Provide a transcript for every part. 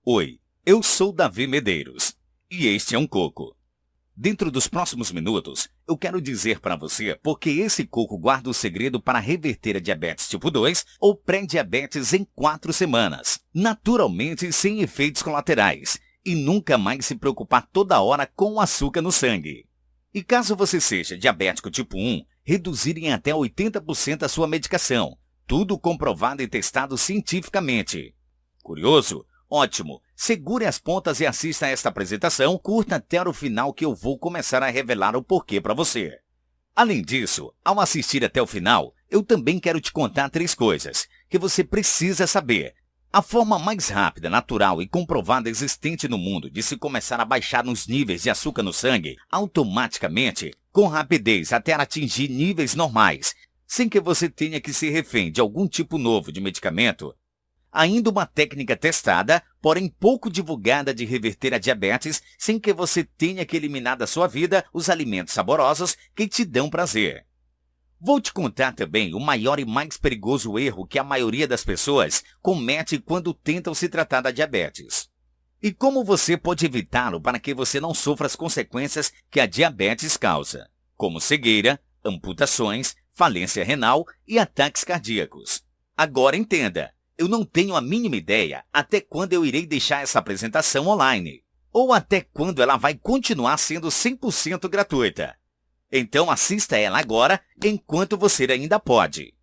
Oi, eu sou Davi Medeiros e este é um coco. Dentro dos próximos minutos, eu quero dizer para você porque esse coco guarda o segredo para reverter a diabetes tipo 2 ou pré-diabetes em 4 semanas, naturalmente sem efeitos colaterais, e nunca mais se preocupar toda hora com o açúcar no sangue. E caso você seja diabético tipo 1, reduzir em até 80% a sua medicação, tudo comprovado e testado cientificamente. Curioso? Ótimo! Segure as pontas e assista a esta apresentação, curta até o final que eu vou começar a revelar o porquê para você. Além disso, ao assistir até o final, eu também quero te contar 3 coisas que você precisa saber. A forma mais rápida, natural e comprovada existente no mundo de se começar a baixar os níveis de açúcar no sangue automaticamente, com rapidez até atingir níveis normais, sem que você tenha que ser refém de algum tipo novo de medicamento. Ainda uma técnica testada, porém pouco divulgada de reverter a diabetes sem que você tenha que eliminar da sua vida os alimentos saborosos que te dão prazer. Vou te contar também o maior e mais perigoso erro que a maioria das pessoas comete quando tentam se tratar da diabetes. E como você pode evitá-lo para que você não sofra as consequências que a diabetes causa, como cegueira, amputações, falência renal e ataques cardíacos. Agora entenda! Eu não tenho a mínima ideia até quando eu irei deixar essa apresentação online, ou até quando ela vai continuar sendo 100% gratuita. Então assista ela agora, enquanto você ainda pode.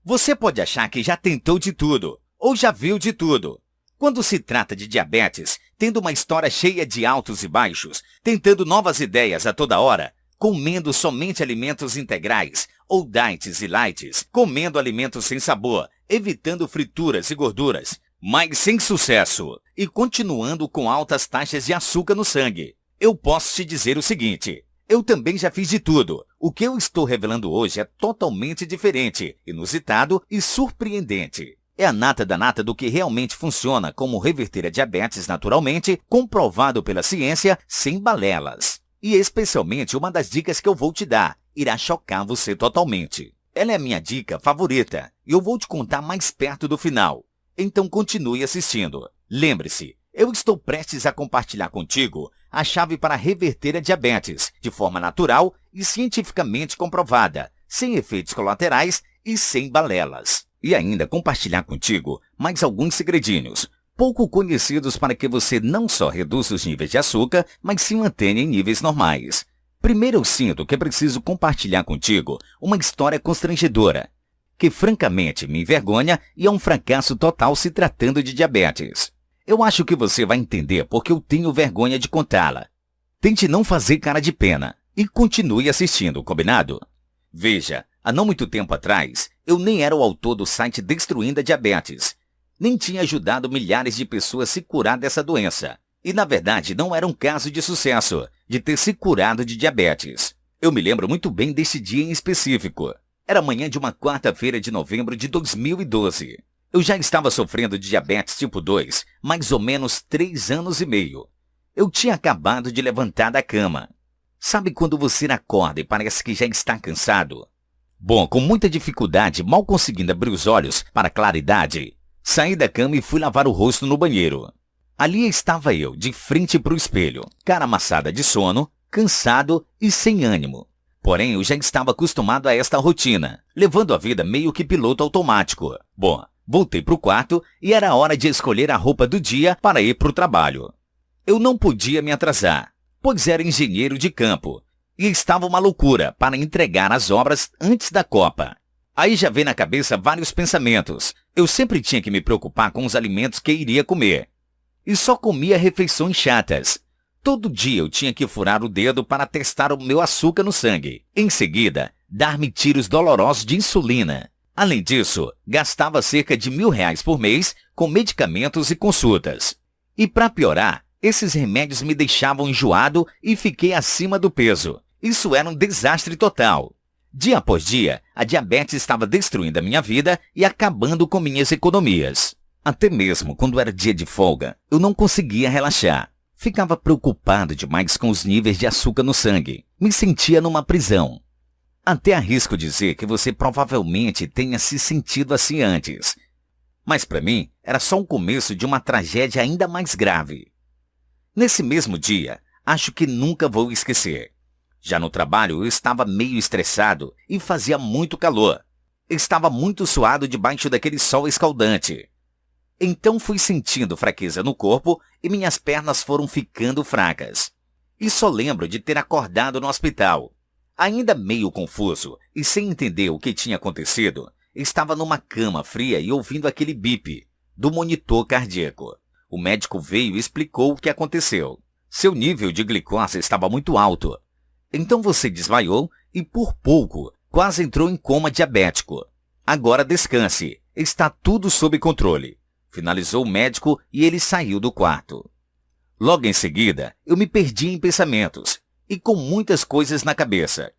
Você pode achar que já tentou de tudo, ou já viu de tudo. Quando se trata de diabetes, tendo uma história cheia de altos e baixos, tentando novas ideias a toda hora, comendo somente alimentos integrais, ou diets e lights, comendo alimentos sem sabor, evitando frituras e gorduras, mas sem sucesso, e continuando com altas taxas de açúcar no sangue. Eu posso te dizer o seguinte, eu também já fiz de tudo. O que eu estou revelando hoje é totalmente diferente, inusitado e surpreendente. É a nata da nata do que realmente funciona como reverter a diabetes naturalmente, comprovado pela ciência, sem balelas. E especialmente uma das dicas que eu vou te dar, irá chocar você totalmente. Ela é a minha dica favorita e eu vou te contar mais perto do final. Então continue assistindo. Lembre-se, eu estou prestes a compartilhar contigo a chave para reverter a diabetes de forma natural e cientificamente comprovada, sem efeitos colaterais e sem balelas. E ainda compartilhar contigo mais alguns segredinhos, pouco conhecidos para que você não só reduza os níveis de açúcar, mas se mantenha em níveis normais. Primeiro eu sinto que preciso compartilhar contigo uma história constrangedora, que francamente me envergonha e é um fracasso total se tratando de diabetes. Eu acho que você vai entender porque eu tenho vergonha de contá-la. Tente não fazer cara de pena e continue assistindo, combinado? Veja, há não muito tempo atrás, eu nem era o autor do site Destruindo a Diabetes, nem tinha ajudado milhares de pessoas a se curar dessa doença. E, na verdade, não era um caso de sucesso, de ter se curado de diabetes. Eu me lembro muito bem desse dia em específico. Era manhã de uma quarta-feira de novembro de 2012. Eu já estava sofrendo de diabetes tipo 2, mais ou menos 3 anos e meio. Eu tinha acabado de levantar da cama. Sabe quando você acorda e parece que já está cansado? Bom, com muita dificuldade, mal conseguindo abrir os olhos para a claridade, saí da cama e fui lavar o rosto no banheiro. Ali estava eu, de frente para o espelho, cara amassada de sono, cansado e sem ânimo. Porém, eu já estava acostumado a esta rotina, levando a vida meio que piloto automático. Bom, voltei para o quarto e era hora de escolher a roupa do dia para ir para o trabalho. Eu não podia me atrasar, pois era engenheiro de campo e estava uma loucura para entregar as obras antes da Copa. Aí já veio na cabeça vários pensamentos. Eu sempre tinha que me preocupar com os alimentos que iria comer. E só comia refeições chatas. Todo dia eu tinha que furar o dedo para testar o meu açúcar no sangue. Em seguida, dar-me tiros dolorosos de insulina. Além disso, gastava cerca de R$ 1.000 por mês com medicamentos e consultas. E para piorar, esses remédios me deixavam enjoado e fiquei acima do peso. Isso era um desastre total. Dia após dia, a diabetes estava destruindo a minha vida e acabando com minhas economias. Até mesmo quando era dia de folga, eu não conseguia relaxar. Ficava preocupado demais com os níveis de açúcar no sangue. Me sentia numa prisão. Até arrisco dizer que você provavelmente tenha se sentido assim antes. Mas para mim, era só o começo de uma tragédia ainda mais grave. Nesse mesmo dia, acho que nunca vou esquecer. Já no trabalho eu estava meio estressado e fazia muito calor. Estava muito suado debaixo daquele sol escaldante. Então fui sentindo fraqueza no corpo e minhas pernas foram ficando fracas. E só lembro de ter acordado no hospital. Ainda meio confuso e sem entender o que tinha acontecido, estava numa cama fria e ouvindo aquele bip do monitor cardíaco. O médico veio e explicou o que aconteceu. Seu nível de glicose estava muito alto. Então você desmaiou e por pouco quase entrou em coma diabético. Agora descanse, está tudo sob controle. Finalizou o médico e ele saiu do quarto. Logo em seguida, eu me perdi em pensamentos e com muitas coisas na cabeça.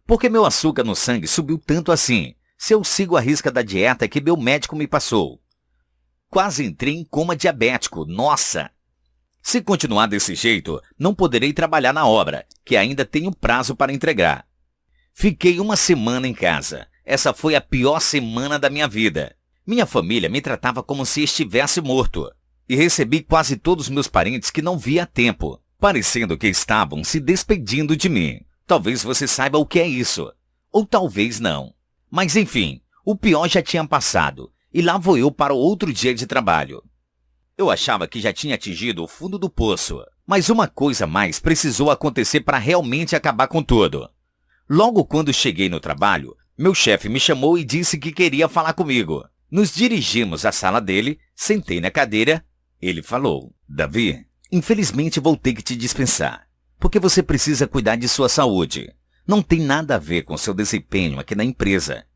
Por que meu açúcar no sangue subiu tanto assim, se eu sigo a risca da dieta que meu médico me passou? Quase entrei em coma diabético, nossa! Se continuar desse jeito, não poderei trabalhar na obra, que ainda tenho prazo para entregar. Fiquei uma semana em casa. Essa foi a pior semana da minha vida. Minha família me tratava como se estivesse morto. E recebi quase todos meus parentes que não via há tempo, parecendo que estavam se despedindo de mim. Talvez você saiba o que é isso. Ou talvez não. Mas enfim, o pior já tinha passado. E lá vou eu para outro dia de trabalho. Eu achava que já tinha atingido o fundo do poço. Mas uma coisa mais precisou acontecer para realmente acabar com tudo. Logo quando cheguei no trabalho, meu chefe me chamou e disse que queria falar comigo. Nos dirigimos à sala dele, sentei na cadeira. Ele falou: Davi, infelizmente vou ter que te dispensar, porque você precisa cuidar de sua saúde. Não tem nada a ver com seu desempenho aqui na empresa.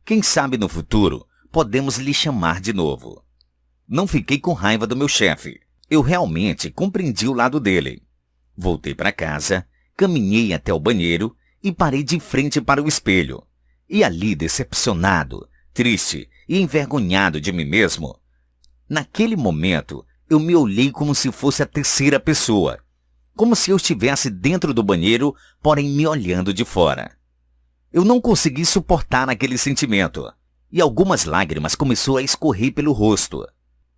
Quem sabe no futuro podemos lhe chamar de novo. Não fiquei com raiva do meu chefe. Eu realmente compreendi o lado dele. Voltei para casa, caminhei até o banheiro e parei de frente para o espelho. E ali, decepcionado, triste e envergonhado de mim mesmo, naquele momento, eu me olhei como se fosse a terceira pessoa. Como se eu estivesse dentro do banheiro, porém me olhando de fora. Eu não consegui suportar aquele sentimento. E algumas lágrimas começaram a escorrer pelo rosto.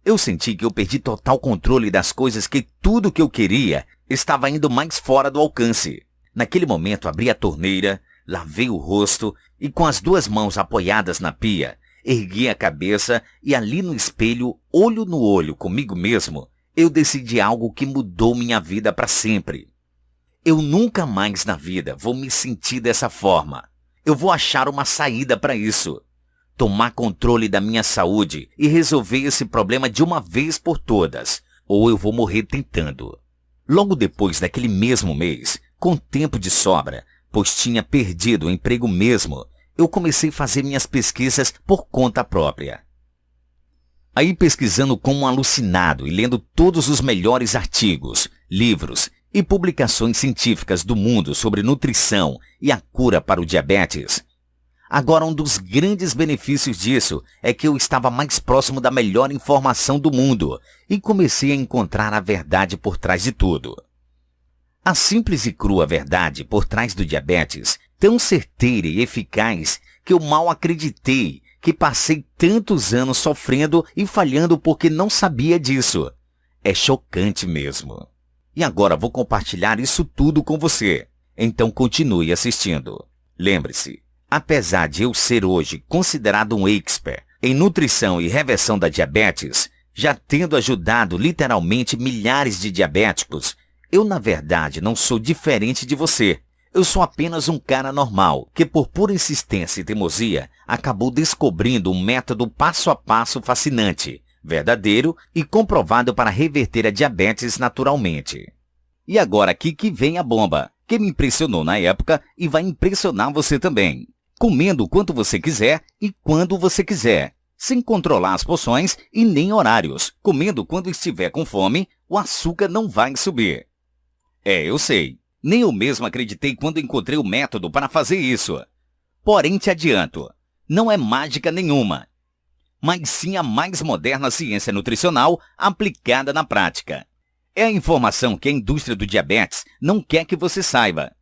Eu senti que eu perdi total controle das coisas, que tudo que eu queria estava indo mais fora do alcance. Naquele momento abri a torneira, lavei o rosto e com as duas mãos apoiadas na pia, ergui a cabeça e ali no espelho, olho no olho comigo mesmo, eu decidi algo que mudou minha vida para sempre. Eu nunca mais na vida vou me sentir dessa forma. Eu vou achar uma saída para isso. Tomar controle da minha saúde e resolver esse problema de uma vez por todas, ou eu vou morrer tentando. Logo depois daquele mesmo mês, com tempo de sobra, pois tinha perdido o emprego mesmo, eu comecei a fazer minhas pesquisas por conta própria. Aí pesquisando como um alucinado e lendo todos os melhores artigos, livros e publicações científicas do mundo sobre nutrição e a cura para o diabetes. Agora, um dos grandes benefícios disso é que eu estava mais próximo da melhor informação do mundo e comecei a encontrar a verdade por trás de tudo. A simples e crua verdade por trás do diabetes, tão certeira e eficaz que eu mal acreditei que passei tantos anos sofrendo e falhando porque não sabia disso. É chocante mesmo. E agora vou compartilhar isso tudo com você. Então continue assistindo. Lembre-se, apesar de eu ser hoje considerado um expert em nutrição e reversão da diabetes, já tendo ajudado literalmente milhares de diabéticos, eu na verdade não sou diferente de você. Eu sou apenas um cara normal, que por pura insistência e teimosia, acabou descobrindo um método passo a passo fascinante, verdadeiro e comprovado para reverter a diabetes naturalmente. E agora aqui que vem a bomba, que me impressionou na época e vai impressionar você também. Comendo o quanto você quiser e quando você quiser, sem controlar as porções e nem horários. Comendo quando estiver com fome, o açúcar não vai subir. Eu sei. Nem eu mesmo acreditei quando encontrei o método para fazer isso. Porém, te adianto, não é mágica nenhuma, mas sim a mais moderna ciência nutricional aplicada na prática. É a informação que a indústria do diabetes não quer que você saiba.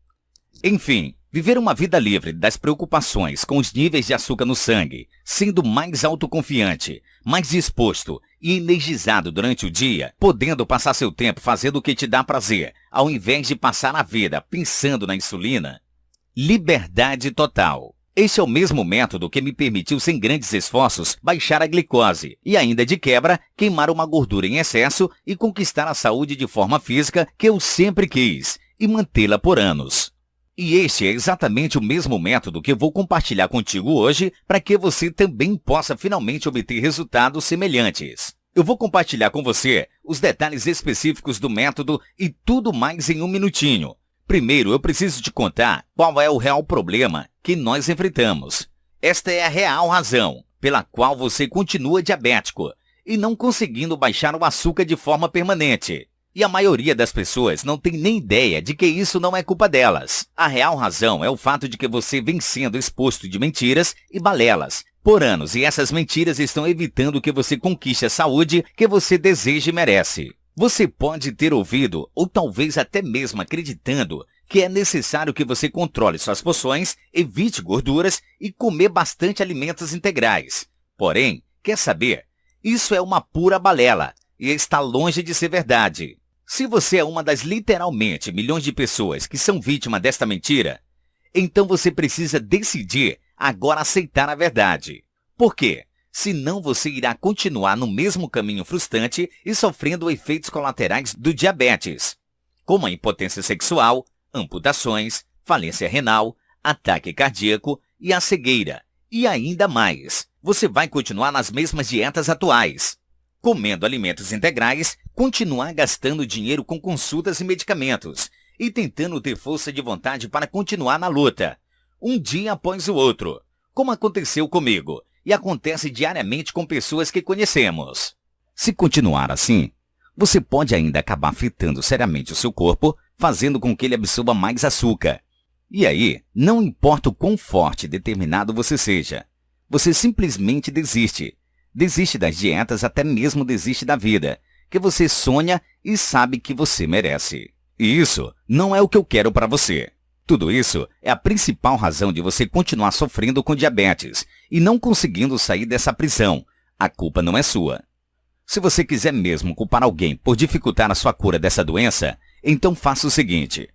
Enfim, Viver uma vida livre das preocupações com os níveis de açúcar no sangue, sendo mais autoconfiante, mais disposto e energizado durante o dia, podendo passar seu tempo fazendo o que te dá prazer, ao invés de passar a vida pensando na insulina. Liberdade total. Este é o mesmo método que me permitiu, sem grandes esforços, baixar a glicose e ainda de quebra, queimar uma gordura em excesso e conquistar a saúde de forma física que eu sempre quis e mantê-la por anos. E este é exatamente o mesmo método que eu vou compartilhar contigo hoje para que você também possa finalmente obter resultados semelhantes. Eu vou compartilhar com você os detalhes específicos do método e tudo mais em um minutinho. Primeiro, eu preciso te contar qual é o real problema que nós enfrentamos. Esta é a real razão pela qual você continua diabético e não conseguindo baixar o açúcar de forma permanente. E a maioria das pessoas não tem nem ideia de que isso não é culpa delas. A real razão é o fato de que você vem sendo exposto de mentiras e balelas por anos, e essas mentiras estão evitando que você conquiste a saúde que você deseja e merece. Você pode ter ouvido, ou talvez até mesmo acreditando, que é necessário que você controle suas porções, evite gorduras e comer bastante alimentos integrais. Porém, quer saber? Isso é uma pura balela e está longe de ser verdade. Se você é uma das literalmente milhões de pessoas que são vítimas desta mentira, então você precisa decidir agora aceitar a verdade. Por quê? Senão você irá continuar no mesmo caminho frustrante e sofrendo efeitos colaterais do diabetes, como a impotência sexual, amputações, falência renal, ataque cardíaco e a cegueira. E ainda mais, você vai continuar nas mesmas dietas atuais, comendo alimentos integrais, continuar gastando dinheiro com consultas e medicamentos e tentando ter força de vontade para continuar na luta, um dia após o outro, como aconteceu comigo e acontece diariamente com pessoas que conhecemos. Se continuar assim, você pode ainda acabar afetando seriamente o seu corpo, fazendo com que ele absorva mais açúcar. E aí, não importa o quão forte e determinado você seja, você simplesmente desiste. Desiste das dietas, até mesmo desiste da vida, que você sonha e sabe que você merece. E isso não é o que eu quero para você. Tudo isso é a principal razão de você continuar sofrendo com diabetes e não conseguindo sair dessa prisão. A culpa não é sua. Se você quiser mesmo culpar alguém por dificultar a sua cura dessa doença, então faça o seguinte: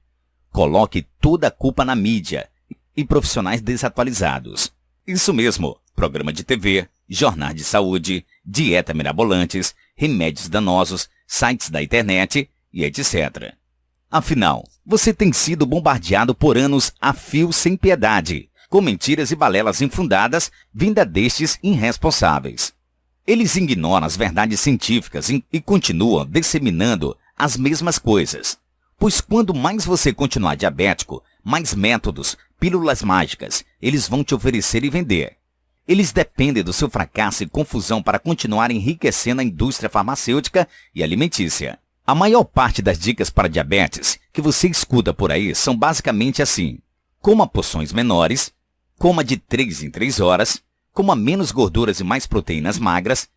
coloque toda a culpa na mídia e profissionais desatualizados. Isso mesmo, programa de TV, jornais de saúde, dieta mirabolantes, remédios danosos, sites da internet e etc. Afinal, você tem sido bombardeado por anos a fio sem piedade, com mentiras e balelas infundadas vinda destes irresponsáveis. Eles ignoram as verdades científicas e continuam disseminando as mesmas coisas. Pois quanto mais você continuar diabético, mais métodos, pílulas mágicas, eles vão te oferecer e vender. Eles dependem do seu fracasso e confusão para continuar enriquecendo a indústria farmacêutica e alimentícia. A maior parte das dicas para diabetes que você escuta por aí são basicamente assim: coma porções menores, coma de 3 em 3 horas, coma menos gorduras e mais proteínas magras,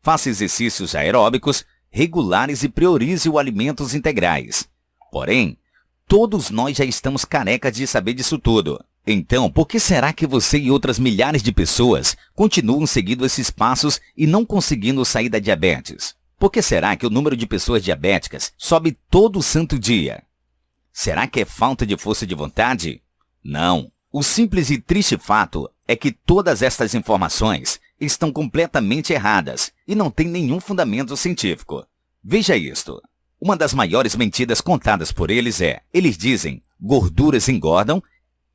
faça exercícios aeróbicos regulares e priorize os alimentos integrais. Porém, todos nós já estamos carecas de saber disso tudo. Então, por que será que você e outras milhares de pessoas continuam seguindo esses passos e não conseguindo sair da diabetes? Por que será que o número de pessoas diabéticas sobe todo santo dia? Será que é falta de força de vontade? Não. O simples e triste fato é que todas estas informações estão completamente erradas e não têm nenhum fundamento científico. Veja isto. Uma das maiores mentiras contadas por eles é: eles dizem gorduras engordam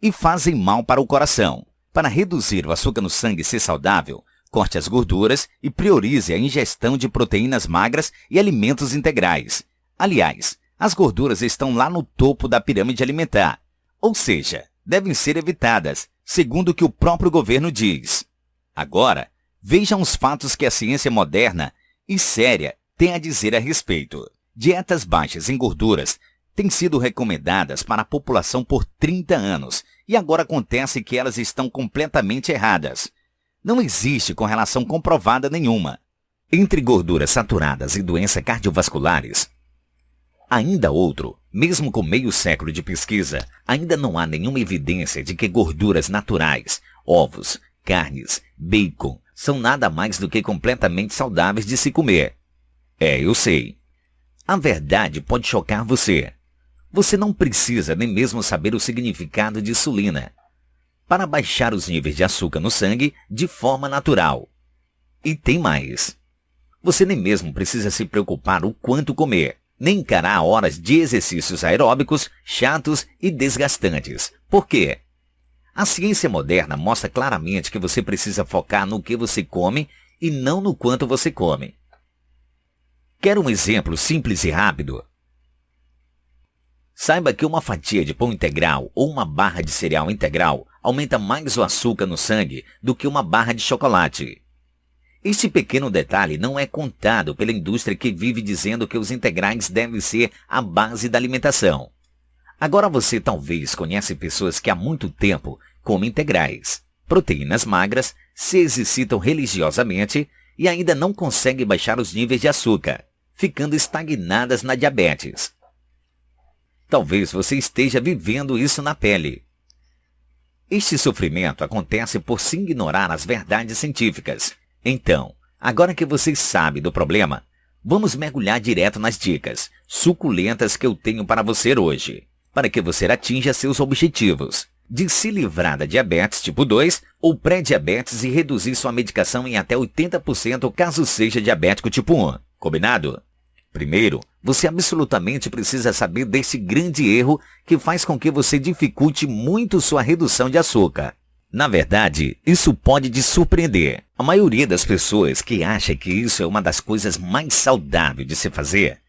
e fazem mal para o coração. Para reduzir o açúcar no sangue e ser saudável, corte as gorduras e priorize a ingestão de proteínas magras e alimentos integrais. Aliás, as gorduras estão lá no topo da pirâmide alimentar, ou seja, devem ser evitadas, segundo o que o próprio governo diz. Agora, vejam os fatos que a ciência moderna e séria tem a dizer a respeito. Dietas baixas em gorduras têm sido recomendadas para a população por 30 anos e agora acontece que elas estão completamente erradas. Não existe correlação comprovada nenhuma entre gorduras saturadas e doenças cardiovasculares. Ainda outro Mesmo com meio século de pesquisa, ainda não há nenhuma evidência de que gorduras naturais, ovos, carnes, bacon, são nada mais do que completamente saudáveis de se comer. Eu sei. A verdade pode chocar você. Você não precisa nem mesmo saber o significado de insulina para baixar os níveis de açúcar no sangue de forma natural. E tem mais. Você nem mesmo precisa se preocupar o quanto comer, nem encarar horas de exercícios aeróbicos chatos e desgastantes. Por quê? A ciência moderna mostra claramente que você precisa focar no que você come e não no quanto você come. Quer um exemplo simples e rápido? Saiba que uma fatia de pão integral ou uma barra de cereal integral aumenta mais o açúcar no sangue do que uma barra de chocolate. Este pequeno detalhe não é contado pela indústria que vive dizendo que os integrais devem ser a base da alimentação. Agora você talvez conhece pessoas que há muito tempo comem integrais, proteínas magras, se exercitam religiosamente e ainda não conseguem baixar os níveis de açúcar, ficando estagnadas na diabetes. Talvez você esteja vivendo isso na pele. Este sofrimento acontece por se ignorar as verdades científicas. Então, agora que você sabe do problema, vamos mergulhar direto nas dicas suculentas que eu tenho para você hoje, para que você atinja seus objetivos de se livrar da diabetes tipo 2 ou pré-diabetes e reduzir sua medicação em até 80% caso seja diabético tipo 1. Combinado? Primeiro, você absolutamente precisa saber desse grande erro que faz com que você dificulte muito sua redução de açúcar. Na verdade, isso pode te surpreender. A maioria das pessoas que acha que isso é uma das coisas mais saudáveis de se fazer,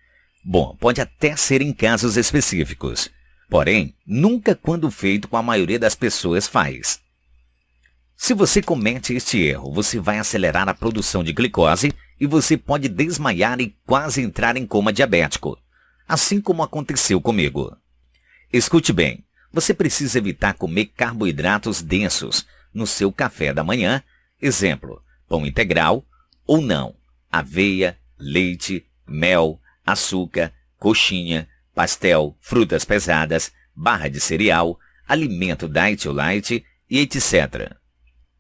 bom, pode até ser em casos específicos. Porém, nunca quando feito com a maioria das pessoas faz. Se você comete este erro, você vai acelerar a produção de glicose e você pode desmaiar e quase entrar em coma diabético, assim como aconteceu comigo. Escute bem, você precisa evitar comer carboidratos densos no seu café da manhã, exemplo, pão integral ou não, aveia, leite, mel, açúcar, coxinha, pastel, frutas pesadas, barra de cereal, alimento diet ou light e etc.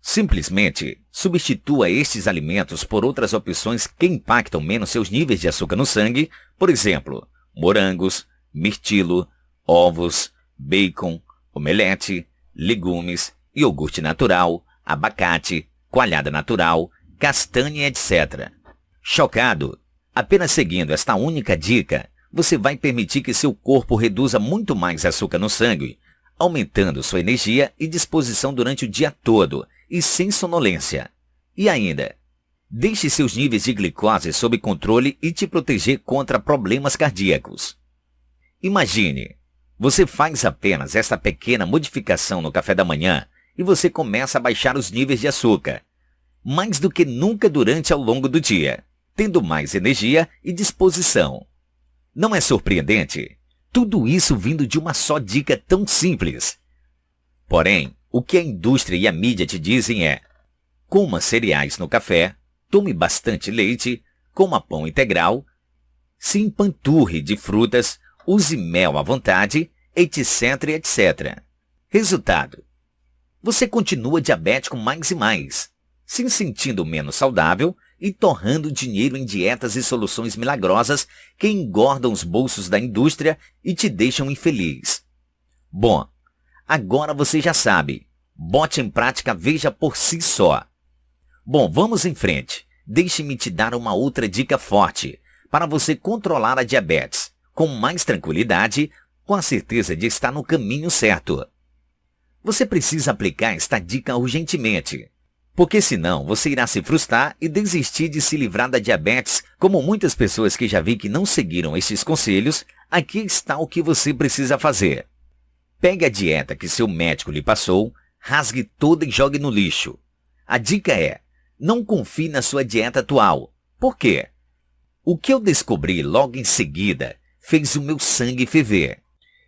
Simplesmente substitua estes alimentos por outras opções que impactam menos seus níveis de açúcar no sangue, por exemplo, morangos, mirtilo, ovos, bacon, omelete, legumes, iogurte natural, abacate, coalhada natural, castanha, etc. Chocado? Apenas seguindo esta única dica, você vai permitir que seu corpo reduza muito mais açúcar no sangue, aumentando sua energia e disposição durante o dia todo e sem sonolência. E ainda, deixe seus níveis de glicose sob controle e te proteger contra problemas cardíacos. Imagine, você faz apenas esta pequena modificação no café da manhã e você começa a baixar os níveis de açúcar, mais do que nunca durante ao longo do dia, tendo mais energia e disposição. Não é surpreendente? Tudo isso vindo de uma só dica tão simples. Porém, o que a indústria e a mídia te dizem é: coma cereais no café, tome bastante leite, coma pão integral, se empanturre de frutas, use mel à vontade, etc, etc. Resultado: você continua diabético mais e mais, se sentindo menos saudável e torrando dinheiro em dietas e soluções milagrosas que engordam os bolsos da indústria e te deixam infeliz. Bom, agora você já sabe. Bote em prática, veja por si só. Bom, vamos em frente. Deixe-me te dar uma outra dica forte para você controlar a diabetes com mais tranquilidade, com a certeza de estar no caminho certo. Você precisa aplicar esta dica urgentemente, porque senão você irá se frustrar e desistir de se livrar da diabetes, como muitas pessoas que já vi que não seguiram estes conselhos. Aqui está o que você precisa fazer. Pegue a dieta que seu médico lhe passou, rasgue toda e jogue no lixo. A dica é: não confie na sua dieta atual. Por quê? O que eu descobri logo em seguida fez o meu sangue ferver.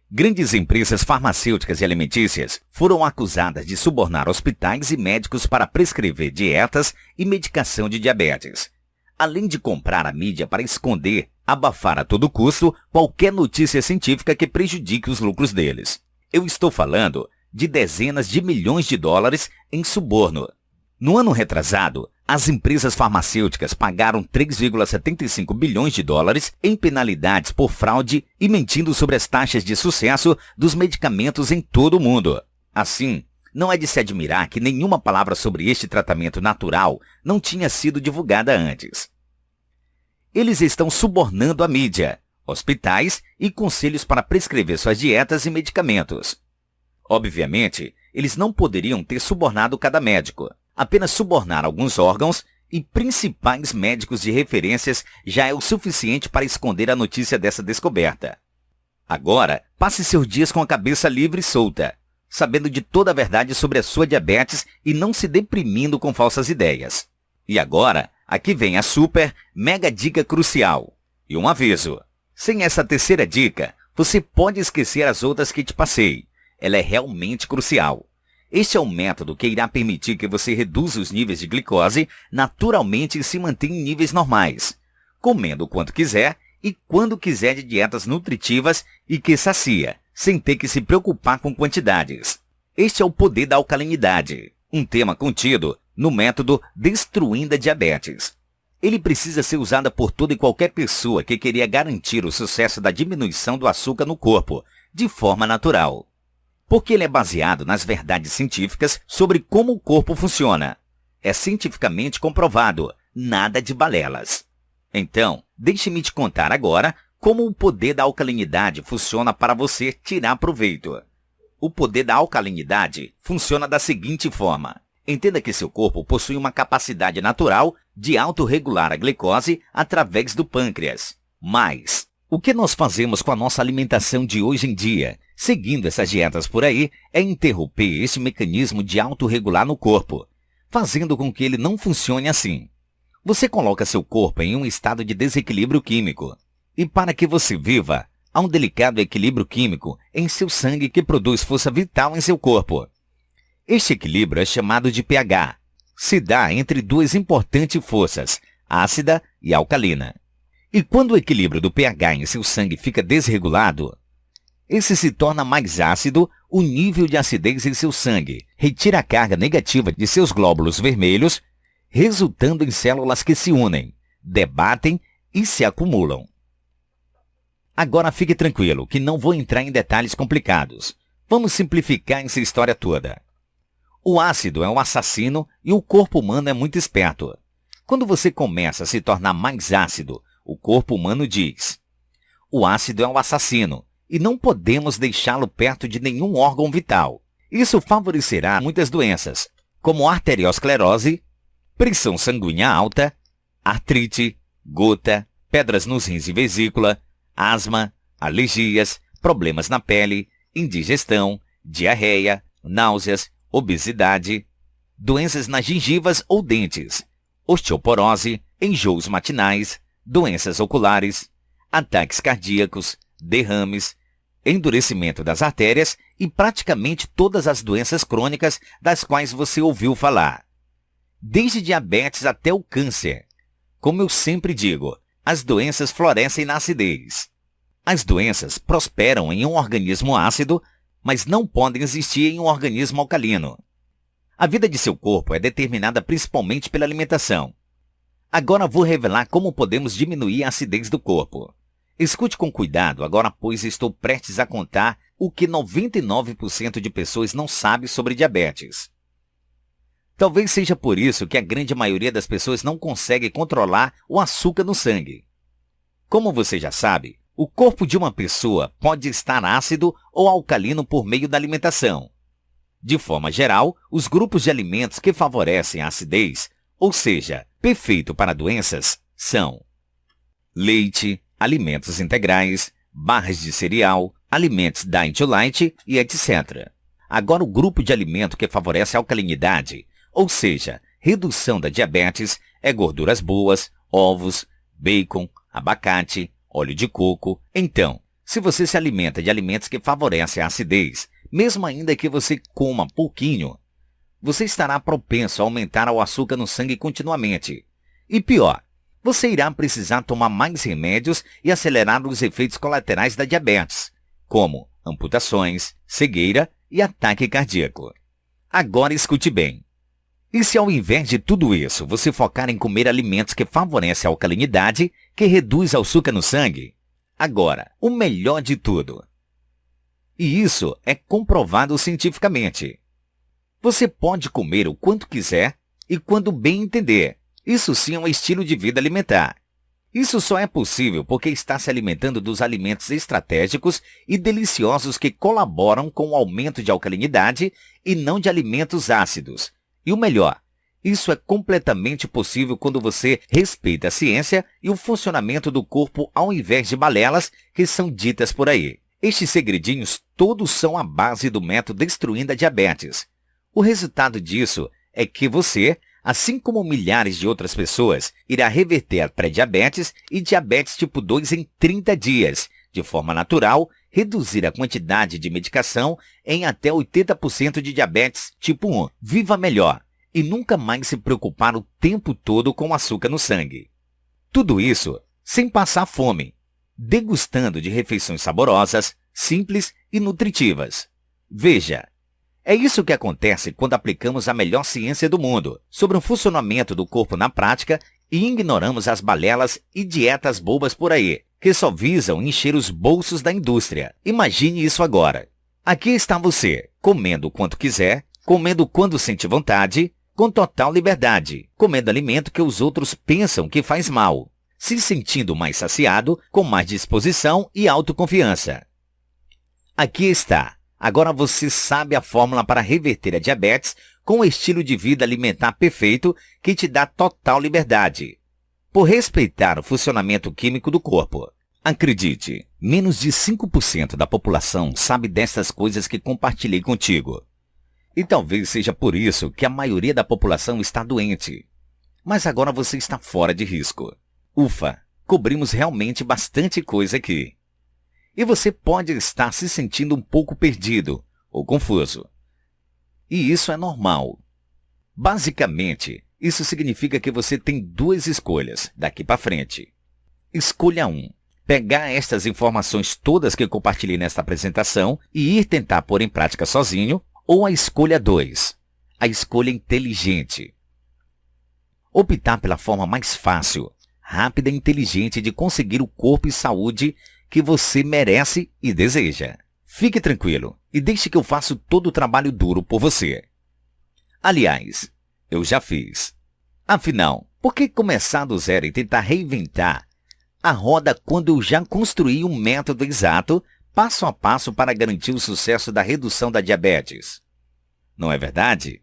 Grandes empresas farmacêuticas e alimentícias foram acusadas de subornar hospitais e médicos para prescrever dietas e medicação de diabetes, além de comprar a mídia para esconder abafar a todo custo qualquer notícia científica que prejudique os lucros deles. Eu estou falando de dezenas de milhões de dólares em suborno. No ano retrasado, as empresas farmacêuticas pagaram 3,75 bilhões de dólares em penalidades por fraude e mentindo sobre as taxas de sucesso dos medicamentos em todo o mundo. Assim, não é de se admirar que nenhuma palavra sobre este tratamento natural não tinha sido divulgada antes. Eles estão subornando a mídia, hospitais e conselhos para prescrever suas dietas e medicamentos. Obviamente, eles não poderiam ter subornado cada médico. Apenas subornar alguns órgãos e principais médicos de referências já é o suficiente para esconder a notícia dessa descoberta. Agora, passe seus dias com a cabeça livre e solta, sabendo de toda a verdade sobre a sua diabetes e não se deprimindo com falsas ideias. E agora, aqui vem a super, mega dica crucial. E um aviso. Sem essa terceira dica, você pode esquecer as outras que te passei. Ela é realmente crucial. Este é um método que irá permitir que você reduza os níveis de glicose naturalmente e se mantenha em níveis normais, comendo o quanto quiser e quando quiser de dietas nutritivas e que sacia, sem ter que se preocupar com quantidades. Este é o poder da alcalinidade, um tema contido no método Destruindo a Diabetes. Ele precisa ser usado por toda e qualquer pessoa que queria garantir o sucesso da diminuição do açúcar no corpo, de forma natural. Porque ele é baseado nas verdades científicas sobre como o corpo funciona. É cientificamente comprovado, nada de balelas. Então, deixe-me te contar agora como o poder da alcalinidade funciona para você tirar proveito. O poder da alcalinidade funciona da seguinte forma. Entenda que seu corpo possui uma capacidade natural de autorregular a glicose através do pâncreas. Mas, o que nós fazemos com a nossa alimentação de hoje em dia, seguindo essas dietas por aí, é interromper esse mecanismo de autorregular no corpo, fazendo com que ele não funcione assim. Você coloca seu corpo em um estado de desequilíbrio químico. E para que você viva, há um delicado equilíbrio químico em seu sangue que produz força vital em seu corpo. Este equilíbrio é chamado de pH. Se dá entre duas importantes forças, ácida e alcalina. E quando o equilíbrio do pH em seu sangue fica desregulado, esse se torna mais ácido, o nível de acidez em seu sangue retira a carga negativa de seus glóbulos vermelhos, resultando em células que se unem, debatem e se acumulam. Agora fique tranquilo, que não vou entrar em detalhes complicados. Vamos simplificar essa história toda. O ácido é um assassino e o corpo humano é muito esperto. Quando você começa a se tornar mais ácido, o corpo humano diz: o ácido é um assassino e não podemos deixá-lo perto de nenhum órgão vital. Isso favorecerá muitas doenças, como arteriosclerose, pressão sanguínea alta, artrite, gota, pedras nos rins e vesícula, asma, alergias, problemas na pele, indigestão, diarreia, náuseas, obesidade, doenças nas gengivas ou dentes, osteoporose, enjoos matinais, doenças oculares, ataques cardíacos, derrames, endurecimento das artérias e praticamente todas as doenças crônicas das quais você ouviu falar. Desde diabetes até o câncer. Como eu sempre digo, as doenças florescem na acidez. As doenças prosperam em um organismo ácido, mas não podem existir em um organismo alcalino. A vida de seu corpo é determinada principalmente pela alimentação. Agora vou revelar como podemos diminuir a acidez do corpo. Escute com cuidado agora, pois estou prestes a contar o que 99% de pessoas não sabe sobre diabetes. Talvez seja por isso que a grande maioria das pessoas não consegue controlar o açúcar no sangue. Como você já sabe, o corpo de uma pessoa pode estar ácido ou alcalino por meio da alimentação. De forma geral, os grupos de alimentos que favorecem a acidez, ou seja, perfeito para doenças, são leite, alimentos integrais, barras de cereal, alimentos Diet Light e etc. Agora o grupo de alimento que favorece a alcalinidade, ou seja, redução da diabetes, é gorduras boas, ovos, bacon, abacate, óleo de coco. Então, se você se alimenta de alimentos que favorecem a acidez, mesmo ainda que você coma pouquinho, você estará propenso a aumentar o açúcar no sangue continuamente. E pior, você irá precisar tomar mais remédios e acelerar os efeitos colaterais da diabetes, como amputações, cegueira e ataque cardíaco. Agora escute bem. E se ao invés de tudo isso, você focar em comer alimentos que favorecem a alcalinidade, que reduz o açúcar no sangue? Agora, o melhor de tudo. E isso é comprovado cientificamente. Você pode comer o quanto quiser e quando bem entender. Isso sim é um estilo de vida alimentar. Isso só é possível porque está se alimentando dos alimentos estratégicos e deliciosos que colaboram com o aumento de alcalinidade e não de alimentos ácidos. E o melhor, isso é completamente possível quando você respeita a ciência e o funcionamento do corpo ao invés de balelas que são ditas por aí. Estes segredinhos todos são a base do método Destruindo a Diabetes. O resultado disso é que você, assim como milhares de outras pessoas, irá reverter a pré-diabetes e diabetes tipo 2 em 30 dias, de forma natural, reduzir a quantidade de medicação em até 80% de diabetes tipo 1. Viva melhor e nunca mais se preocupar o tempo todo com açúcar no sangue. Tudo isso sem passar fome, degustando de refeições saborosas, simples e nutritivas. Veja, é isso que acontece quando aplicamos a melhor ciência do mundo sobre o funcionamento do corpo na prática e ignoramos as balelas e dietas bobas por aí, que só visam encher os bolsos da indústria. Imagine isso agora. Aqui está você, comendo o quanto quiser, comendo quando sente vontade, com total liberdade, comendo alimento que os outros pensam que faz mal, se sentindo mais saciado, com mais disposição e autoconfiança. Aqui está. Agora você sabe a fórmula para reverter a diabetes com o estilo de vida alimentar perfeito que te dá total liberdade, por respeitar o funcionamento químico do corpo. Acredite, menos de 5% da população sabe dessas coisas que compartilhei contigo. E talvez seja por isso que a maioria da população está doente. Mas agora você está fora de risco. Ufa, cobrimos realmente bastante coisa aqui. E você pode estar se sentindo um pouco perdido ou confuso. E isso é normal. Basicamente, isso significa que você tem duas escolhas daqui para frente. Escolha 1. Pegar estas informações todas que eu compartilhei nesta apresentação e ir tentar pôr em prática sozinho. Ou a escolha 2. A escolha inteligente. Optar pela forma mais fácil, rápida e inteligente de conseguir o corpo e saúde que você merece e deseja. Fique tranquilo e deixe que eu faça todo o trabalho duro por você. Aliás, eu já fiz. Afinal, por que começar do zero e tentar reinventar a roda quando eu já construí um método exato, passo a passo para garantir o sucesso da redução da diabetes? Não é verdade?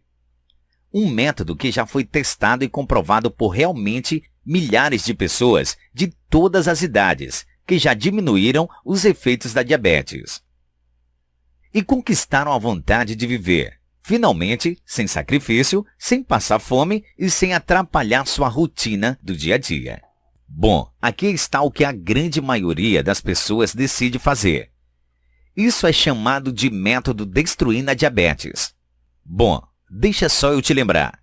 Um método que já foi testado e comprovado por realmente milhares de pessoas de todas as idades, que já diminuíram os efeitos da diabetes. E conquistaram a vontade de viver, finalmente, sem sacrifício, sem passar fome e sem atrapalhar sua rotina do dia a dia. Bom, aqui está o que a grande maioria das pessoas decide fazer. Isso é chamado de método Destruindo a Diabetes. Bom, deixa só eu te lembrar.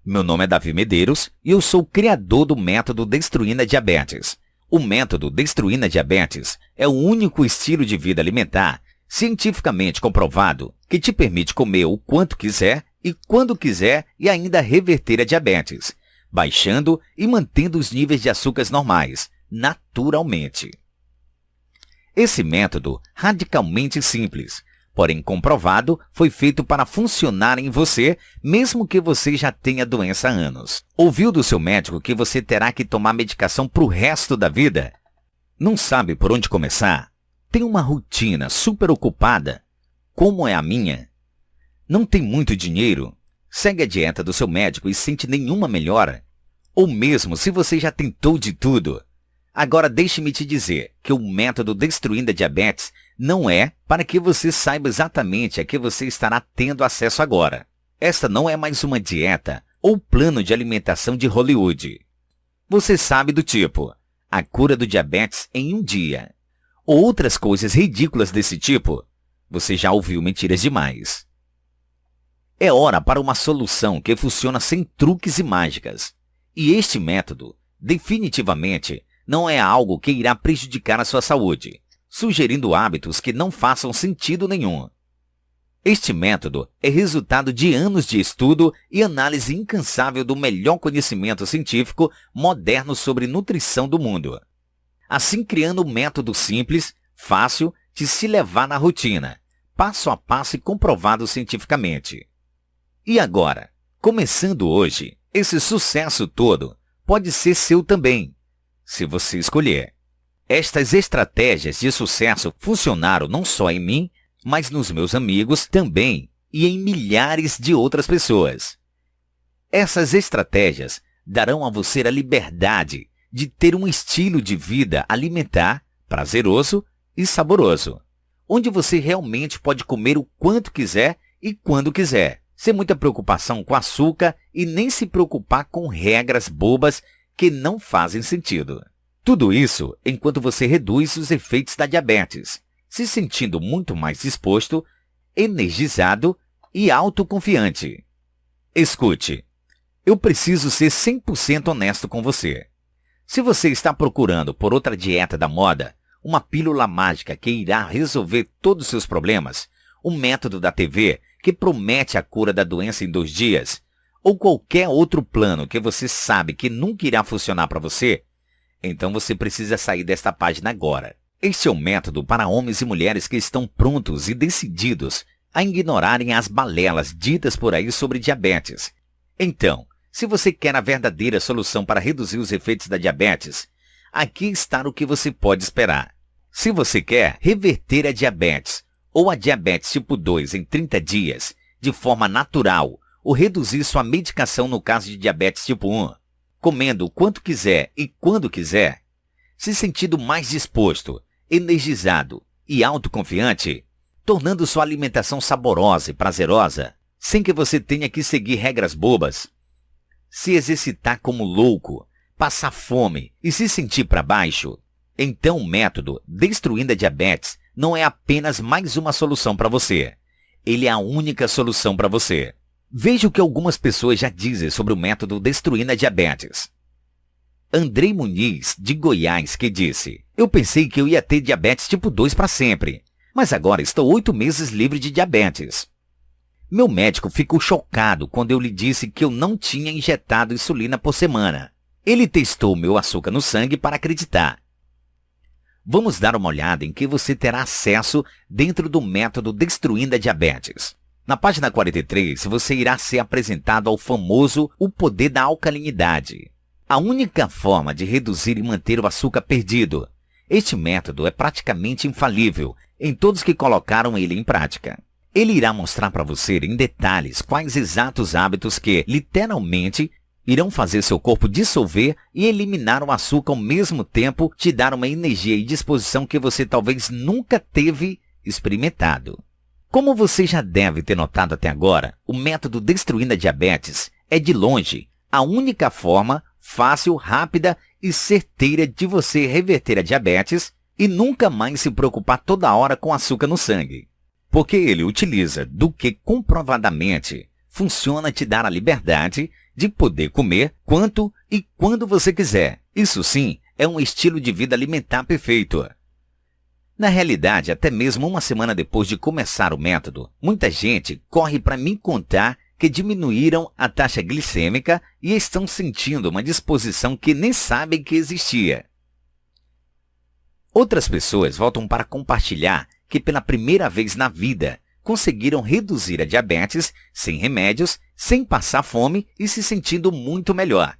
Meu nome é Davi Medeiros e eu sou o criador do método Destruindo a Diabetes. O método Destruindo a Diabetes é o único estilo de vida alimentar cientificamente comprovado que te permite comer o quanto quiser e quando quiser e ainda reverter a diabetes, baixando e mantendo os níveis de açúcares normais, naturalmente. Esse método, radicalmente simples, porém comprovado, foi feito para funcionar em você, mesmo que você já tenha doença há anos. Ouviu do seu médico que você terá que tomar medicação para o resto da vida? Não sabe por onde começar? Tem uma rotina super ocupada, como é a minha? Não tem muito dinheiro? Segue a dieta do seu médico e sente nenhuma melhora? Ou mesmo se você já tentou de tudo? Agora deixe-me te dizer que o método Destruindo a Diabetes não é para que você saiba exatamente a que você estará tendo acesso agora. Esta não é mais uma dieta ou plano de alimentação de Hollywood. Você sabe do tipo, a cura do diabetes em um dia. Ou outras coisas ridículas desse tipo. Você já ouviu mentiras demais. É hora para uma solução que funciona sem truques e mágicas. E este método definitivamente não é algo que irá prejudicar a sua saúde, sugerindo hábitos que não façam sentido nenhum. Este método é resultado de anos de estudo e análise incansável do melhor conhecimento científico moderno sobre nutrição do mundo. Assim, criando um método simples, fácil de se levar na rotina, passo a passo e comprovado cientificamente. E agora, começando hoje, esse sucesso todo pode ser seu também, se você escolher. Estas estratégias de sucesso funcionaram não só em mim, mas nos meus amigos também e em milhares de outras pessoas. Essas estratégias darão a você a liberdade de ter um estilo de vida alimentar prazeroso e saboroso, onde você realmente pode comer o quanto quiser e quando quiser, sem muita preocupação com açúcar e nem se preocupar com regras bobas que não fazem sentido. Tudo isso enquanto você reduz os efeitos da diabetes, se sentindo muito mais disposto, energizado e autoconfiante. Escute, eu preciso ser 100% honesto com você. Se você está procurando por outra dieta da moda, uma pílula mágica que irá resolver todos os seus problemas, um método da TV que promete a cura da doença em 2 dias, ou qualquer outro plano que você sabe que nunca irá funcionar para você, então você precisa sair desta página agora. Este é um método para homens e mulheres que estão prontos e decididos a ignorarem as balelas ditas por aí sobre diabetes. Então, se você quer a verdadeira solução para reduzir os efeitos da diabetes, aqui está o que você pode esperar. Se você quer reverter a diabetes ou a diabetes tipo 2 em 30 dias, de forma natural, ou reduzir sua medicação no caso de diabetes tipo 1, comendo o quanto quiser e quando quiser, se sentindo mais disposto, energizado e autoconfiante, tornando sua alimentação saborosa e prazerosa, sem que você tenha que seguir regras bobas, se exercitar como louco, passar fome e se sentir para baixo, então o método Destruindo a Diabetes não é apenas mais uma solução para você. Ele é a única solução para você. Veja o que algumas pessoas já dizem sobre o método Destruindo a Diabetes. Andrei Muniz, de Goiás, que disse: eu pensei que eu ia ter diabetes tipo 2 para sempre, mas agora estou 8 meses livre de diabetes. Meu médico ficou chocado quando eu lhe disse que eu não tinha injetado insulina por semana. Ele testou meu açúcar no sangue para acreditar. Vamos dar uma olhada em que você terá acesso dentro do método Destruindo a Diabetes. Na página 43, você irá ser apresentado ao famoso O Poder da Alcalinidade. A única forma de reduzir e manter o açúcar perdido. Este método é praticamente infalível em todos que colocaram ele em prática. Ele irá mostrar para você em detalhes quais exatos hábitos que, literalmente, irão fazer seu corpo dissolver e eliminar o açúcar ao mesmo tempo, te dar uma energia e disposição que você talvez nunca teve experimentado. Como você já deve ter notado até agora, o método Destruindo a Diabetes é de longe a única forma fácil, rápida e certeira de você reverter a diabetes e nunca mais se preocupar toda hora com açúcar no sangue. Porque ele utiliza do que comprovadamente funciona te dar a liberdade de poder comer quanto e quando você quiser. Isso sim é um estilo de vida alimentar perfeito. Na realidade, até mesmo uma semana depois de começar o método, muita gente corre para me contar que diminuíram a taxa glicêmica e estão sentindo uma disposição que nem sabem que existia. Outras pessoas voltam para compartilhar que pela primeira vez na vida conseguiram reduzir a diabetes sem remédios, sem passar fome e se sentindo muito melhor.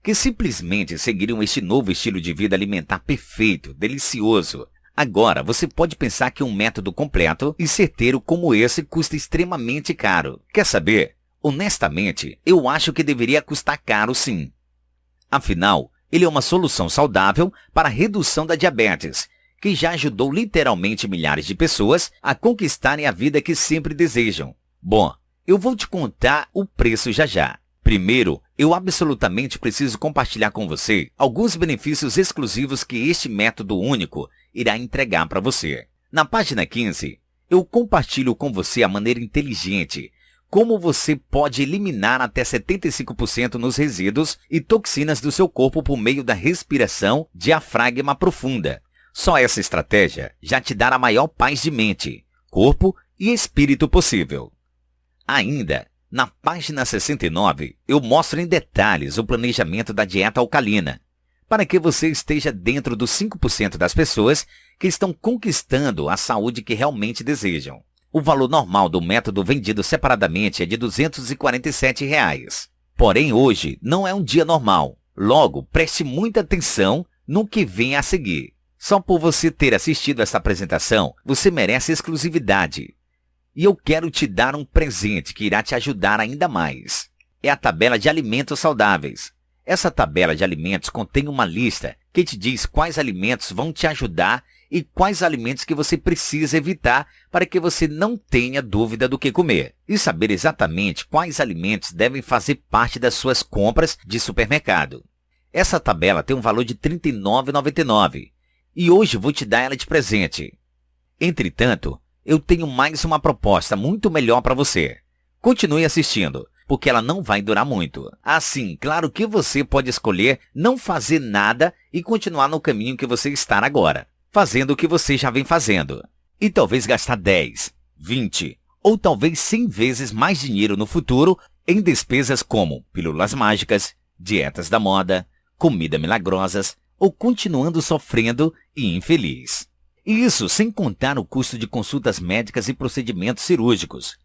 Que simplesmente seguiram este novo estilo de vida alimentar perfeito, delicioso. Agora, você pode pensar que um método completo e certeiro como esse custa extremamente caro. Quer saber? Honestamente, eu acho que deveria custar caro sim. Afinal, ele é uma solução saudável para a redução da diabetes, que já ajudou literalmente milhares de pessoas a conquistarem a vida que sempre desejam. Bom, eu vou te contar o preço já já. Primeiro, eu absolutamente preciso compartilhar com você alguns benefícios exclusivos que este método único irá entregar para você. Na página 15, eu compartilho com você a maneira inteligente como você pode eliminar até 75% nos resíduos e toxinas do seu corpo por meio da respiração diafragma profunda. Só essa estratégia já te dará a maior paz de mente, corpo e espírito possível. Ainda, na página 69, eu mostro em detalhes o planejamento da dieta alcalina, para que você esteja dentro dos 5% das pessoas que estão conquistando a saúde que realmente desejam. O valor normal do método vendido separadamente é de R$ 247. Porém, hoje não é um dia normal. Logo, preste muita atenção no que vem a seguir. Só por você ter assistido essa apresentação, você merece exclusividade. E eu quero te dar um presente que irá te ajudar ainda mais. É a tabela de alimentos saudáveis. Essa tabela de alimentos contém uma lista que te diz quais alimentos vão te ajudar e quais alimentos que você precisa evitar para que você não tenha dúvida do que comer. E saber exatamente quais alimentos devem fazer parte das suas compras de supermercado. Essa tabela tem um valor de R$ 39,99 e hoje vou te dar ela de presente. Entretanto, eu tenho mais uma proposta muito melhor para você. Continue assistindo, porque ela não vai durar muito. Assim, claro que você pode escolher não fazer nada e continuar no caminho que você está agora, fazendo o que você já vem fazendo. E talvez gastar 10, 20 ou talvez 100 vezes mais dinheiro no futuro em despesas como pílulas mágicas, dietas da moda, comida milagrosas ou continuando sofrendo e infeliz. E isso sem contar o custo de consultas médicas e procedimentos cirúrgicos.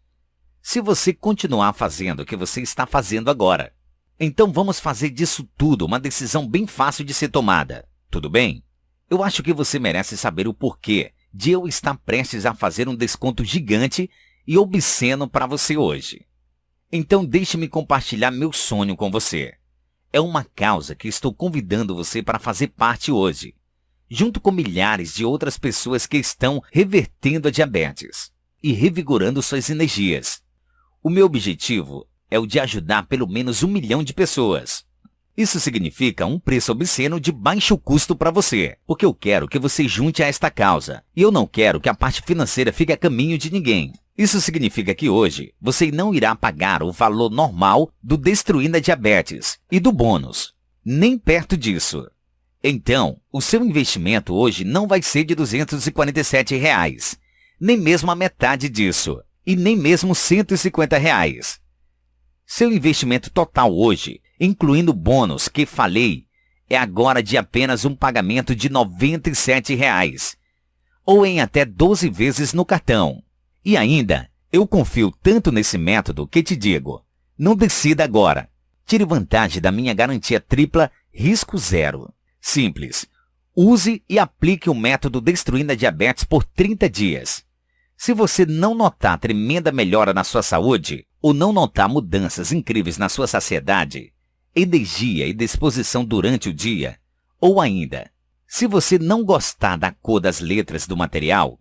Se você continuar fazendo o que você está fazendo agora. Então vamos fazer disso tudo uma decisão bem fácil de ser tomada. Tudo bem? Eu acho que você merece saber o porquê de eu estar prestes a fazer um desconto gigante e obsceno para você hoje. Então deixe-me compartilhar meu sonho com você. É uma causa que estou convidando você para fazer parte hoje, junto com milhares de outras pessoas que estão revertendo a diabetes e revigorando suas energias. O meu objetivo é o de ajudar pelo menos 1 milhão de pessoas. Isso significa um preço obsceno de baixo custo para você, porque eu quero que você junte a esta causa. E eu não quero que a parte financeira fique a caminho de ninguém. Isso significa que hoje você não irá pagar o valor normal do Destruindo a Diabetes e do bônus. Nem perto disso. Então, o seu investimento hoje não vai ser de R$ 247, nem mesmo a metade disso, e nem mesmo R$ 150. Seu investimento total hoje, incluindo o bônus que falei, é agora de apenas um pagamento de R$ 97, ou em até 12 vezes no cartão. E ainda, eu confio tanto nesse método que te digo, não decida agora. Tire vantagem da minha garantia tripla risco zero. Simples. Use e aplique o método Destruindo a Diabetes por 30 dias. Se você não notar tremenda melhora na sua saúde, ou não notar mudanças incríveis na sua saciedade, energia e disposição durante o dia, ou ainda, se você não gostar da cor das letras do material,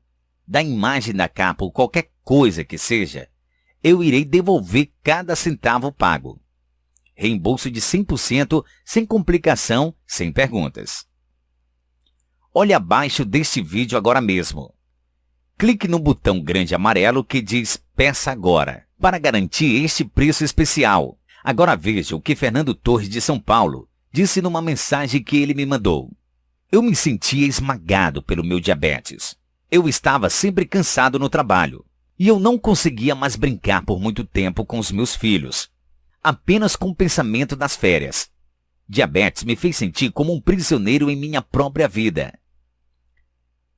da imagem da capa ou qualquer coisa que seja, eu irei devolver cada centavo pago. Reembolso de 100% sem complicação, sem perguntas. Olhe abaixo deste vídeo agora mesmo. Clique no botão grande amarelo que diz Peça Agora, para garantir este preço especial. Agora veja o que Fernando Torres de São Paulo disse numa mensagem que ele me mandou. Eu me sentia esmagado pelo meu diabetes. Eu estava sempre cansado no trabalho e eu não conseguia mais brincar por muito tempo com os meus filhos, apenas com o pensamento das férias. Diabetes me fez sentir como um prisioneiro em minha própria vida.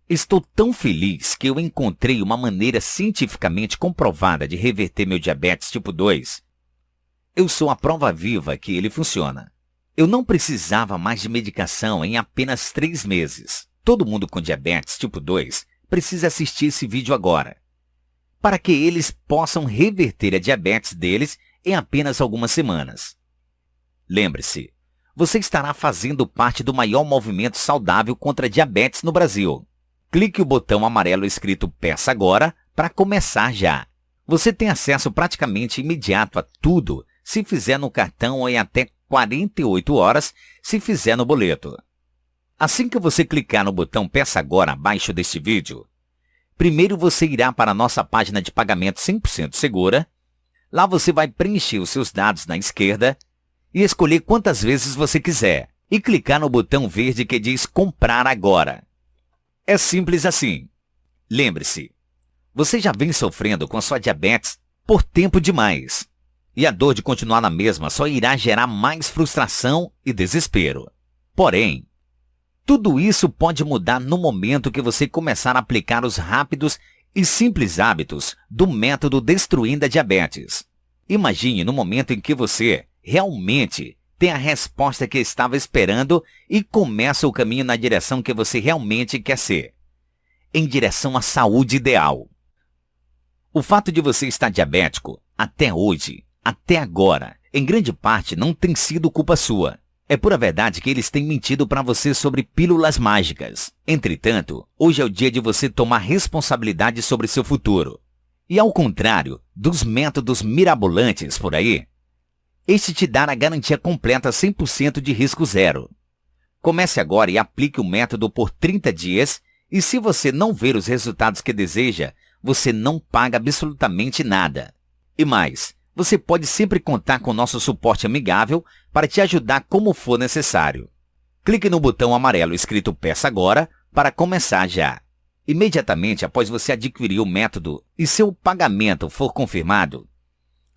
Estou tão feliz que eu encontrei uma maneira cientificamente comprovada de reverter meu diabetes tipo 2. Eu sou a prova viva que ele funciona. Eu não precisava mais de medicação em apenas 3 meses. Todo mundo com diabetes tipo 2 precisa assistir esse vídeo agora, para que eles possam reverter a diabetes deles em apenas algumas semanas. Lembre-se, você estará fazendo parte do maior movimento saudável contra a diabetes no Brasil. Clique o botão amarelo escrito Peça Agora para começar já. Você tem acesso praticamente imediato a tudo se fizer no cartão ou em até 48 horas se fizer no boleto. Assim que você clicar no botão Peça Agora abaixo deste vídeo, primeiro você irá para a nossa página de pagamento 100% segura. Lá você vai preencher os seus dados na esquerda e escolher quantas vezes você quiser e clicar no botão verde que diz comprar agora. É simples assim. Lembre-se, você já vem sofrendo com a sua diabetes por tempo demais. E a dor de continuar na mesma só irá gerar mais frustração e desespero. Porém, tudo isso pode mudar no momento que você começar a aplicar os rápidos e simples hábitos do método Destruindo a Diabetes. Imagine no momento em que você realmente tem a resposta que estava esperando e começa o caminho na direção que você realmente quer ser, em direção à saúde ideal. O fato de você estar diabético até hoje, até agora, em grande parte não tem sido culpa sua. É pura verdade que eles têm mentido para você sobre pílulas mágicas. Entretanto, hoje é o dia de você tomar responsabilidade sobre seu futuro. E ao contrário dos métodos mirabolantes por aí, este te dá a garantia completa 100% de risco zero. Comece agora e aplique o método por 30 dias e se você não ver os resultados que deseja, você não paga absolutamente nada. E mais, você pode sempre contar com nosso suporte amigável para te ajudar como for necessário. Clique no botão amarelo escrito Peça Agora para começar já. Imediatamente após você adquirir o método e seu pagamento for confirmado,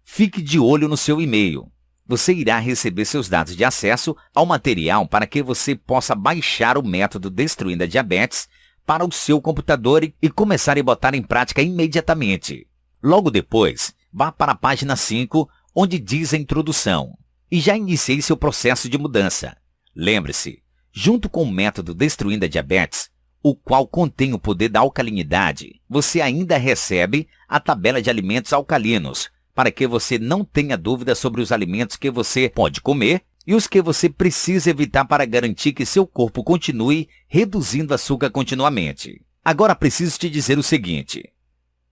fique de olho no seu e-mail. Você irá receber seus dados de acesso ao material para que você possa baixar o método Destruindo a Diabetes para o seu computador e começar a botar em prática imediatamente. Logo depois, vá para a página 5, onde diz a introdução, e já iniciei seu processo de mudança. Lembre-se, junto com o método Destruindo a Diabetes, o qual contém o poder da alcalinidade, você ainda recebe a tabela de alimentos alcalinos, para que você não tenha dúvida sobre os alimentos que você pode comer e os que você precisa evitar para garantir que seu corpo continue reduzindo açúcar continuamente. Agora preciso te dizer o seguinte.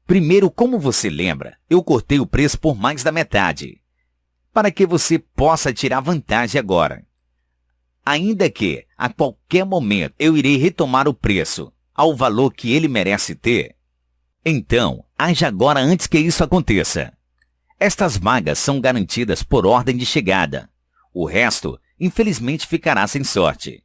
Primeiro, como você lembra, eu cortei o preço por mais da metade, para que você possa tirar vantagem agora. Ainda que, a qualquer momento, eu irei retomar o preço ao valor que ele merece ter, então, haja agora antes que isso aconteça. Estas vagas são garantidas por ordem de chegada. O resto, infelizmente, ficará sem sorte.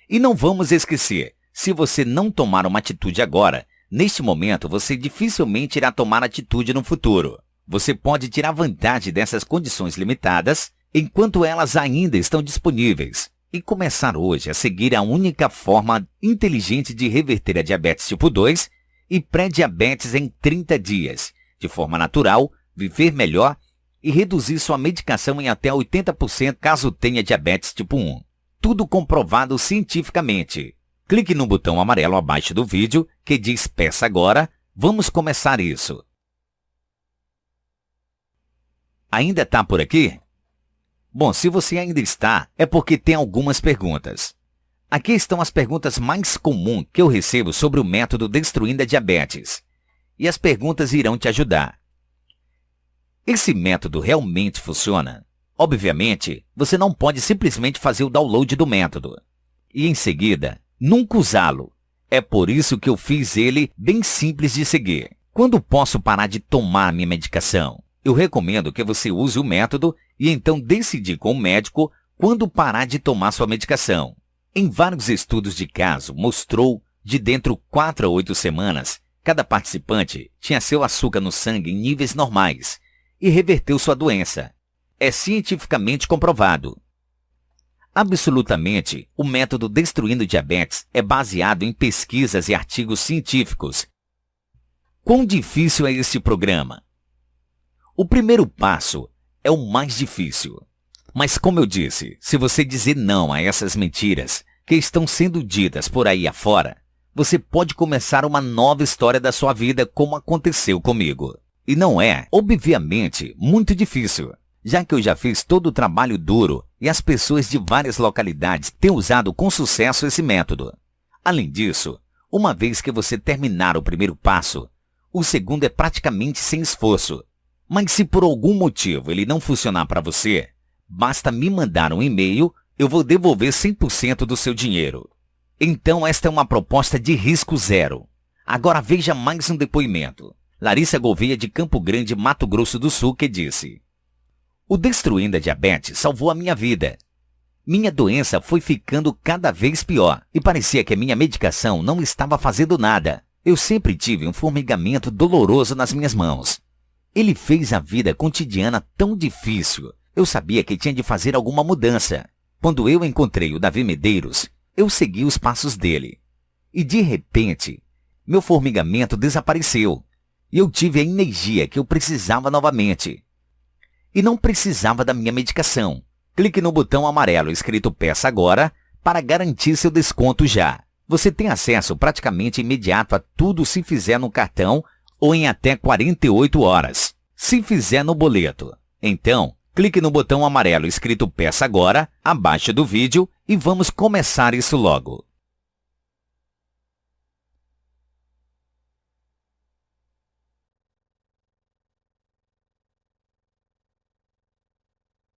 E não vamos esquecer, se você não tomar uma atitude agora, neste momento você dificilmente irá tomar atitude no futuro. Você pode tirar vantagem dessas condições limitadas enquanto elas ainda estão disponíveis e começar hoje a seguir a única forma inteligente de reverter a diabetes tipo 2 e pré-diabetes em 30 dias, de forma natural, viver melhor e reduzir sua medicação em até 80% caso tenha diabetes tipo 1. Tudo comprovado cientificamente. Clique no botão amarelo abaixo do vídeo que diz Peça Agora. Vamos começar isso. Ainda está por aqui? Bom, se você ainda está, é porque tem algumas perguntas. Aqui estão as perguntas mais comuns que eu recebo sobre o método Destruindo a Diabetes. E as perguntas irão te ajudar. Esse método realmente funciona? Obviamente, você não pode simplesmente fazer o download do método e, em seguida, nunca usá-lo. É por isso que eu fiz ele bem simples de seguir. Quando posso parar de tomar minha medicação? Eu recomendo que você use o método e então decidir com o médico quando parar de tomar sua medicação. Em vários estudos de caso, mostrou de dentro 4 a 8 semanas, cada participante tinha seu açúcar no sangue em níveis normais e reverteu sua doença. É cientificamente comprovado. Absolutamente, o método Destruindo Diabetes é baseado em pesquisas e artigos científicos. Quão difícil é esse programa? O primeiro passo é o mais difícil. Mas como eu disse, se você dizer não a essas mentiras que estão sendo ditas por aí afora, você pode começar uma nova história da sua vida como aconteceu comigo. E não é, obviamente, muito difícil, já que eu já fiz todo o trabalho duro e as pessoas de várias localidades têm usado com sucesso esse método. Além disso, uma vez que você terminar o primeiro passo, o segundo é praticamente sem esforço. Mas se por algum motivo ele não funcionar para você, basta me mandar um e-mail, eu vou devolver 100% do seu dinheiro. Então esta é uma proposta de risco zero. Agora veja mais um depoimento. Larissa Gouveia de Campo Grande, Mato Grosso do Sul, que disse: o Destruindo a Diabetes salvou a minha vida. Minha doença foi ficando cada vez pior e parecia que a minha medicação não estava fazendo nada. Eu sempre tive um formigamento doloroso nas minhas mãos. Ele fez a vida cotidiana tão difícil. Eu sabia que tinha de fazer alguma mudança. Quando eu encontrei o Davi Medeiros, eu segui os passos dele. E de repente, meu formigamento desapareceu. E eu tive a energia que eu precisava novamente. E não precisava da minha medicação. Clique no botão amarelo escrito Peça Agora para garantir seu desconto já. Você tem acesso praticamente imediato a tudo se fizer no cartão ou em até 48 horas, se fizer no boleto. Então, clique no botão amarelo escrito Peça Agora, abaixo do vídeo, e vamos começar isso logo.